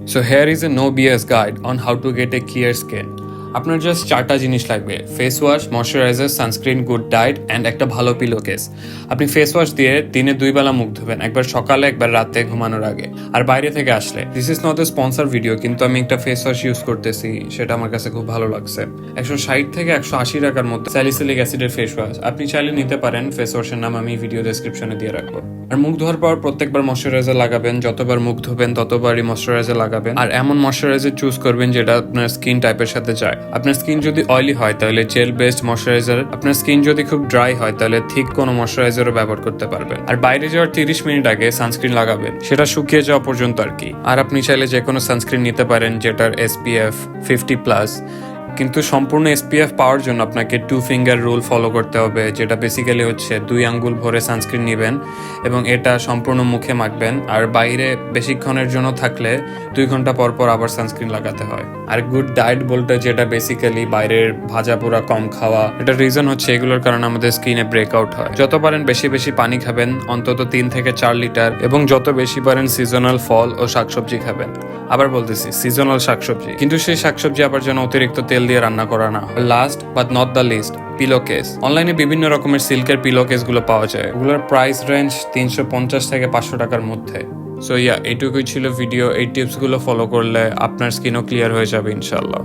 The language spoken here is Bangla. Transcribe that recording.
So here is a no BS guide on how to get a clear skin. আপনার জাস্ট 4টা জিনিস লাগবে: face wash, moisturiser, sunscreen, good diet and একটা ভালো পিলো কেস। আপনি ফেস ওয়াশ দিয়ে দিনে 2 বেলা মুখ ধোবেন, একবার সকালে একবার রাতে ঘুমানোর আগে। আর বাইরে থেকে আসলে, this is not a sponsor video, কিন্তু আমি একটা ফেস ওয়াশ ইউজ করতেছি, সেটা আমার কাছে খুব ভালো লাগছে। 160 থেকে 180 টাকার মধ্যে স্যালিসিলিক অ্যাসিডের ফেস ওয়াশ। আপনি চাইলে নিতে পারেন, ফেস ওয়াশের নাম আমি ভিডিও ডেসক্রিপশনে দিয়ে রাখবো। আর মুখ ধোয়ার পর প্রত্যেকবার ময়শ্চারাইজার লাগাবেন, যতবার মুখ ধোবেন ততবারই ময়শ্চারাইজার লাগাবেন। আর এমন ময়শ্চারাইজার চুজ করবেন যেটা আপনার স্কিন টাইপের সাথে যায়। আপনার স্কিন যদি অয়েলি হয় তাহলে জেল বেসড ময়শ্চারাইজার, আপনার স্কিন যদি খুব ড্রাই হয় তাহলে থিক কোনো ময়শ্চারাইজারও ব্যবহার করতে পারবেন। আর বাইরে যাওয়ার 30 মিনিট আগে সানস্ক্রিন লাগাবেন, সেটা শুকিয়ে যাওয়া পর্যন্ত আর কি। আর আপনি চাইলে যে কোনো সানস্ক্রিন নিতে পারেন যেটার SPF 50+। কিন্তু সম্পূর্ণ SPF পাওয়ার জন্য আপনাকে 2 ফিঙ্গার রুল ফলো করতে হবে, যেটা বেসিক্যালি হচ্ছে 2 আঙ্গুল ভরে সানস্ক্রিন নেবেন এবং এটা সম্পূর্ণ মুখে মাখবেন। আর বাইরে বেশিক্ষণের জন্য থাকলে 2 ঘন্টা পর পর আবার সানস্ক্রিন লাগাতে হয়। আর গুড ডায়েট বলতে যেটা বেসিক্যালি বাইরের ভাজা পোড়া কম খাওয়া। এটার রিজন হচ্ছে এগুলোর কারণে আমাদের স্কিনে ব্রেকআউট হয়। যত পারেন বেশি বেশি পানি খাবেন, অন্তত 3 থেকে 4 লিটার, এবং যত বেশি পারেন সিজনাল ফল ও শাকসবজি খাবেন। আবার বলতেছি সিজনাল শাকসবজি, কিন্তু সেই শাকসবজি আবার যেন অতিরিক্ত তেল দিয়ে রান্না করা না হয়। Last but not the least, pillow case. অনলাইনে বিভিন্ন রকমের সিল্কের পিলো কেস গুলো পাওয়া যায়। ওগুলোর প্রাইস রেঞ্জ 350 থেকে 500 টাকার মধ্যে। সো এইটুকুই ছিল ভিডিও। এই টিপস গুলো ফলো করলে আপনার স্কিনও ক্লিয়ার হয়ে যাবে ইনশাল্লাহ।